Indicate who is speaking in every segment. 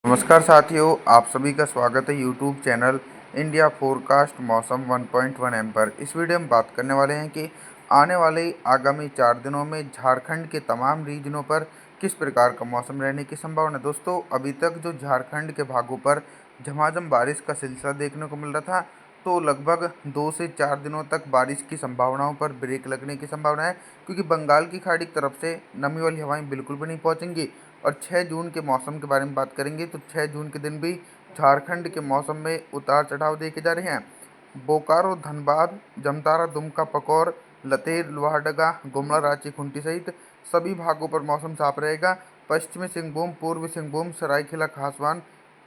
Speaker 1: नमस्कार साथियों, आप सभी का स्वागत है यूट्यूब चैनल इंडिया फोरकास्ट मौसम 1.1 एम पर। इस वीडियो में बात करने वाले हैं कि आने वाले आगामी 4 दिनों में झारखंड के तमाम रीजनों पर किस प्रकार का मौसम रहने की संभावना है। दोस्तों, अभी तक जो झारखंड के भागों पर झमाझम बारिश का सिलसिला देखने को मिल रहा था, तो लगभग 2 से 4 दिनों तक बारिश की संभावनाओं पर ब्रेक लगने की संभावना है, क्योंकि बंगाल की खाड़ी की तरफ से नमी वाली हवाएं बिल्कुल भी नहीं पहुंचेंगी। और 6 जून के मौसम के बारे में बात करेंगे तो 6 जून के दिन भी झारखंड के मौसम में उतार चढ़ाव देखे जा रहे हैं। बोकारो, धनबाद, जमतारा, दुमका, पकौर, लतेर, लोहारदगा, गुमला, रांची, खूंटी सहित सभी भागों पर मौसम साफ रहेगा। पश्चिमी सिंहभूम, पूर्वी सिंहभूम, सरायकेला खासवान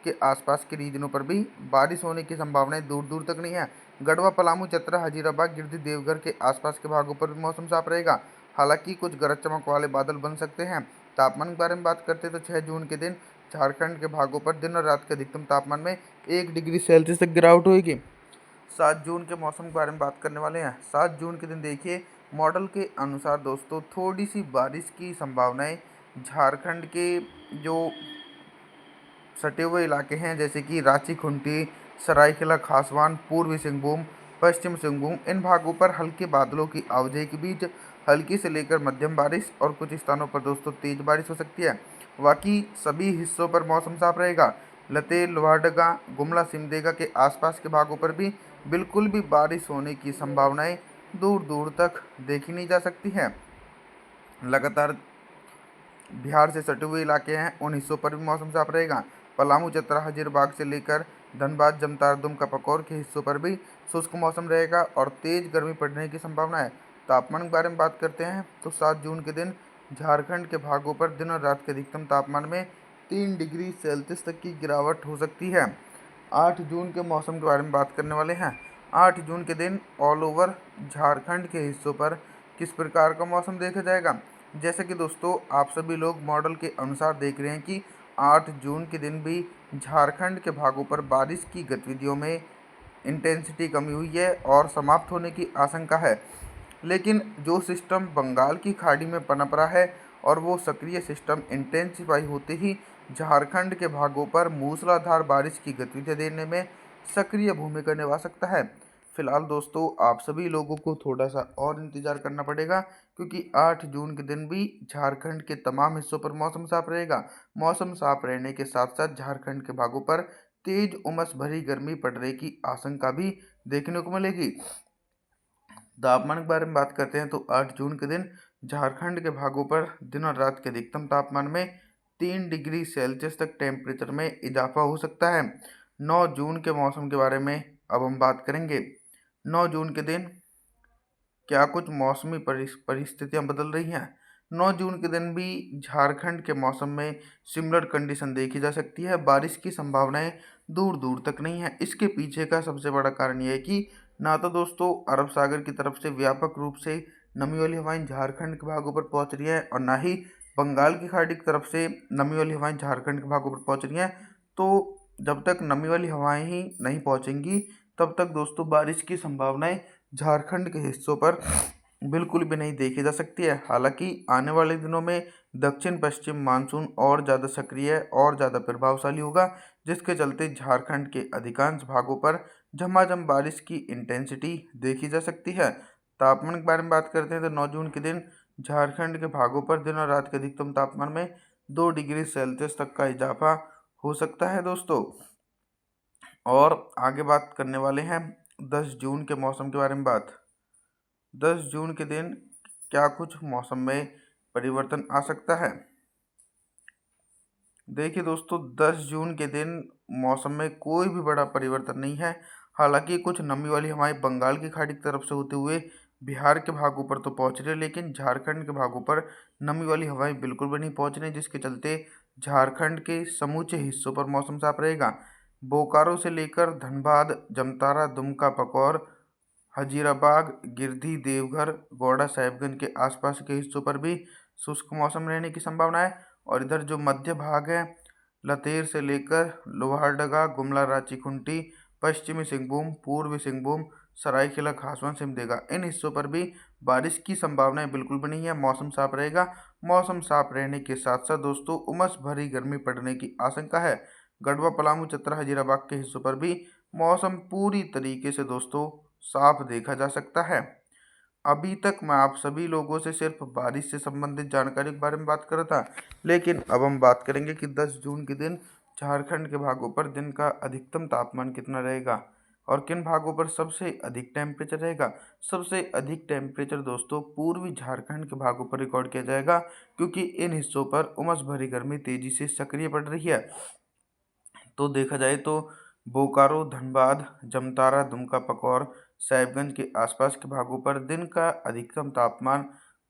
Speaker 1: के आसपास के रीजनों पर भी बारिश होने की संभावनाएं दूर दूर तक नहीं है। गढ़वा, पलामू, चतरा, हजीराबाद, गिरिडीह, देवघर के आसपास के भागों पर भी मौसम साफ रहेगा। हालांकि कुछ गरज चमक वाले बादल बन सकते हैं। तापमान के बारे में बात करते हैं तो 6 जून के दिन झारखंड के भागों पर दिन और रात के अधिकतम तापमान में 1 डिग्री सेल्सियस तक गिरावट होगी। 7 जून के मौसम के बारे में बात करने वाले हैं। 7 जून के दिन देखिए, मॉडल के अनुसार दोस्तों थोड़ी सी बारिश की संभावनाएं झारखंड के जो सटे हुए इलाके हैं, जैसे कि रांची, खूंटी, सरायकेला खासवान, पूर्वी सिंहभूम, पश्चिम सिंहभूम, इन भागों पर हल्के बादलों की आवाजाही के बीच हल्की से लेकर मध्यम बारिश और कुछ स्थानों पर दोस्तों तेज बारिश हो सकती है। बाकी सभी हिस्सों पर मौसम साफ रहेगा। लतेर, लोहारदगा, गुमला, सिमडेगा के आसपास के भागों पर भी बिल्कुल भी बारिश होने की संभावनाएं दूर दूर तक देखी नहीं जा सकती हैं। लगातार बिहार से सटे हुए इलाके हैं, उन हिस्सों पर भी मौसम साफ रहेगा। पलामू, चतरा, हजीरबाग से लेकर धनबाद, जमतारा, दुमका, पकौर के हिस्सों पर भी शुष्क मौसम रहेगा और तेज गर्मी पड़ने की संभावना है। तापमान के बारे में बात करते हैं तो 7 जून के दिन झारखंड के भागों पर दिन और रात के अधिकतम तापमान में 3 डिग्री सेल्सियस तक की गिरावट हो सकती है। 8 जून के मौसम के बारे में बात करने वाले हैं। 8 जून के दिन ऑल ओवर झारखंड के हिस्सों पर किस प्रकार का मौसम देखा जाएगा। जैसे कि दोस्तों आप सभी लोग मॉडल के अनुसार देख रहे हैं कि 8 जून के दिन भी झारखंड के भागों पर बारिश की गतिविधियों में इंटेंसिटी कमी हुई है और समाप्त होने की आशंका है। लेकिन जो सिस्टम बंगाल की खाड़ी में पनप रहा है और वो सक्रिय सिस्टम इंटेंसिफाई होते ही झारखंड के भागों पर मूसलाधार बारिश की गतिविधियां देने में सक्रिय भूमिका निभा सकता है। फिलहाल दोस्तों आप सभी लोगों को थोड़ा सा और इंतजार करना पड़ेगा, क्योंकि 8 जून के दिन भी झारखंड के तमाम हिस्सों पर मौसम साफ रहेगा। मौसम साफ रहने के साथ साथ झारखंड के भागों पर तेज उमस भरी गर्मी पड़ने की आशंका भी देखने को मिलेगी। तापमान के बारे में बात करते हैं तो 8 जून के दिन झारखंड के भागों पर दिन और रात के अधिकतम तापमान में 3 डिग्री सेल्सियस तक टेम्परेचर में इजाफा हो सकता है। 9 जून के मौसम के बारे में अब हम बात करेंगे। 9 जून के दिन क्या कुछ मौसमी परिस्थितियां बदल रही हैं। 9 जून के दिन भी झारखंड के मौसम में सिमिलर कंडीशन देखी जा सकती है। बारिश की संभावनाएं दूर दूर तक नहीं है। इसके पीछे का सबसे बड़ा कारण यह है कि ना तो दोस्तों अरब सागर की तरफ से व्यापक रूप से नमी वाली हवाएं झारखंड के भागों पर पहुंच रही हैं, और ना ही बंगाल की खाड़ी की तरफ से नमी वाली हवाएं झारखंड के भागों पर पहुंच रही हैं। तो जब तक नमी वाली हवाएं ही नहीं पहुंचेंगी, तब तक दोस्तों बारिश की संभावनाएं झारखंड के हिस्सों पर बिल्कुल भी नहीं देखी जा सकती है। हालांकि आने वाले दिनों में दक्षिण पश्चिम मानसून और ज़्यादा सक्रिय और ज़्यादा प्रभावशाली होगा, जिसके चलते झारखंड के अधिकांश भागों पर झमाझम बारिश की इंटेंसिटी देखी जा सकती है। तापमान के बारे में बात करते हैं तो 9 जून के दिन झारखंड के भागों पर दिन और रात के अधिकतम तापमान में 2 डिग्री सेल्सियस तक का इजाफा हो सकता है दोस्तों। और आगे बात करने वाले हैं 10 जून के मौसम के बारे में। 10 जून के दिन क्या कुछ मौसम में परिवर्तन आ सकता है। देखिए दोस्तों, 10 जून के दिन मौसम में कोई भी बड़ा परिवर्तन नहीं है। हालांकि कुछ नमी वाली हवाएं बंगाल की खाड़ी की तरफ से होते हुए बिहार के भागों पर तो पहुंच रही है, लेकिन झारखंड के भागों पर नमी वाली हवाएं बिल्कुल भी नहीं पहुंच रही, जिसके चलते झारखंड के समूचे हिस्सों पर मौसम साफ रहेगा। बोकारो से लेकर धनबाद, जमतारा, दुमका, पकौर, हजीराबाग, गिरिडीह, देवघर, गौड़ा, साहिबगंज के आसपास के हिस्सों पर भी शुष्क मौसम रहने की संभावना है। और इधर जो मध्य भाग है, लतेर से लेकर लोहारदगा, गुमला, रांची, खूंटी, पश्चिमी सिंहभूम, पूर्वी सिंहभूम, सरायकेला खासवान, सिमडेगा, इन हिस्सों पर भी बारिश की संभावनाएं बिल्कुल भी नहीं है। मौसम साफ रहेगा। मौसम साफ रहने के साथ साथ दोस्तों उमस भरी गर्मी पड़ने की आशंका है। गढ़वा, पलामू, चतरा, हजीराबाद के हिस्सों पर भी मौसम पूरी तरीके से दोस्तों साफ देखा जा सकता है। अभी तक मैं आप सभी लोगों से सिर्फ बारिश से संबंधित जानकारी के बारे में बात कर रहा था, लेकिन अब हम बात करेंगे कि 10 जून के दिन झारखंड के भागों पर दिन का अधिकतम तापमान कितना रहेगा और किन भागों पर सबसे अधिक टेम्परेचर रहेगा। सबसे अधिक टेम्परेचर दोस्तों पूर्वी झारखंड के भागों पर रिकॉर्ड किया जाएगा, क्योंकि इन हिस्सों पर उमस भरी गर्मी तेजी से सक्रिय पड़ रही है। तो देखा जाए तो बोकारो, धनबाद, जमतारा, दुमका, पकौर, साहिबगंज के आसपास के भागों पर दिन का अधिकतम तापमान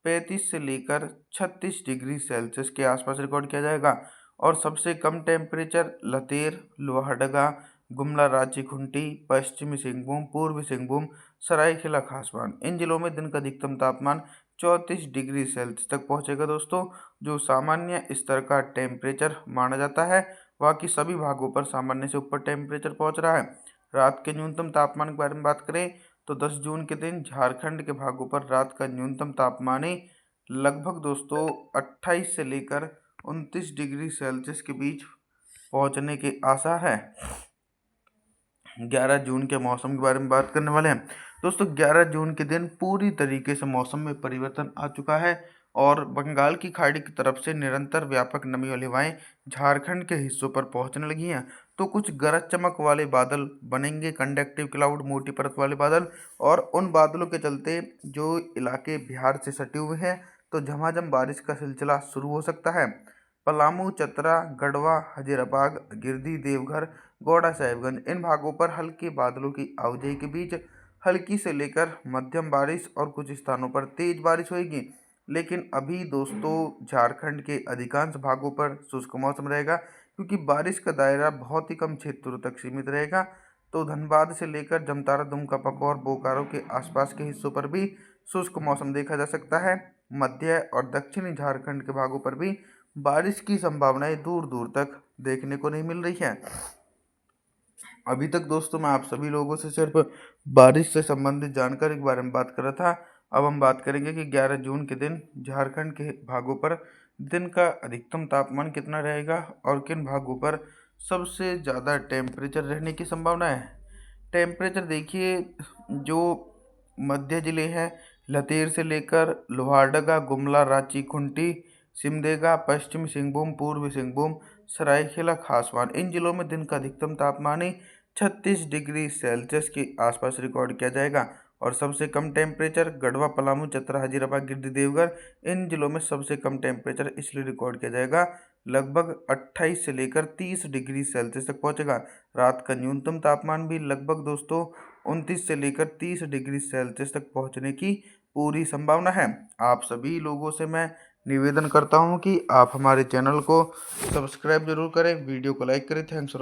Speaker 1: 35 से लेकर 36 डिग्री सेल्सियस के आसपास रिकॉर्ड किया जाएगा और सबसे कम टेम्परेचर लतेर, लोहरदगा, गुमला, रांची, खूंटी, पश्चिमी सिंहभूम, पूर्वी सिंहभूम, सरायकेला खासबान, इन जिलों में दिन का अधिकतम तापमान 34 डिग्री सेल्सियस तक पहुंचेगा दोस्तों, जो सामान्य स्तर का टेम्परेचर माना जाता है। बाकी सभी भागों पर सामान्य से ऊपर टेम्परेचर पहुंच रहा है। रात के न्यूनतम तापमान के बारे में बात करें तो 10 जून के दिन झारखंड के भागों पर रात का न्यूनतम तापमान ही लगभग दोस्तों 28 से लेकर 29 डिग्री सेल्सियस के बीच पहुंचने के आसार है। 11 जून के मौसम के बारे में बात करने वाले हैं दोस्तों। 11 जून के दिन पूरी तरीके से मौसम में परिवर्तन आ चुका है और बंगाल की खाड़ी की तरफ से निरंतर व्यापक नमी वाली हवाएं झारखंड के हिस्सों पर पहुंचने लगी हैं। तो कुछ गरज चमक वाले बादल बनेंगे, कंडक्टिव क्लाउड, मोटी परत वाले बादल, और उन बादलों के चलते जो इलाके बिहार से सटे हुए हैं तो झमाझम बारिश का सिलसिला शुरू हो सकता है। पलामू, चतरा, गढ़वा, हजारीबाग, गिरिडीह, देवघर, गौड़ा, साहिबगंज, इन भागों पर हल्के बादलों की आवाजाही के बीच हल्की से लेकर मध्यम बारिश और कुछ स्थानों पर तेज बारिश होगी। लेकिन अभी दोस्तों झारखंड के अधिकांश भागों पर शुष्क मौसम रहेगा, क्योंकि बारिश का दायरा बहुत ही कम क्षेत्रों तक सीमित रहेगा। तो धनबाद से लेकर जमतारा, दुमका, पकौर, बोकारो के आसपास के हिस्सों पर भी शुष्क मौसम देखा जा सकता है। मध्य और दक्षिणी झारखंड के भागों पर भी बारिश की संभावनाएं दूर दूर तक देखने को नहीं मिल रही है। अभी तक दोस्तों मैं आप सभी लोगों से सिर्फ बारिश से संबंधित जानकारी के बारे में बात कर रहा था। अब हम बात करेंगे कि 11 जून के दिन झारखंड के भागों पर दिन का अधिकतम तापमान कितना रहेगा और किन भागों पर सबसे ज़्यादा टेम्परेचर रहने की संभावना है। टेम्परेचर देखिए, जो मध्य जिले हैं लतेर से लेकर लोहारदगा, गुमला, रांची, खूंटी, सिमडेगा, पश्चिमी सिंहभूम, पूर्वी सिंहभूम, सरायकेला खासबान, इन जिलों में दिन का अधिकतम तापमान ही 36 डिग्री सेल्सियस के आसपास रिकॉर्ड किया जाएगा और सबसे कम टेम्परेचर गढ़वा, पलामू, चतरा, हजीराबाद, गिरिडीह, देवघर, इन जिलों में सबसे कम टेम्परेचर इसलिए रिकॉर्ड किया जाएगा लगभग 28 से लेकर 30 डिग्री सेल्सियस तक पहुंचेगा। रात का न्यूनतम तापमान भी लगभग दोस्तों 29 से लेकर 30 डिग्री सेल्सियस तक पहुंचने की पूरी संभावना है। आप सभी लोगों से मैं निवेदन करता हूं कि आप हमारे चैनल को सब्सक्राइब जरूर करें, वीडियो को लाइक करें। Thanks for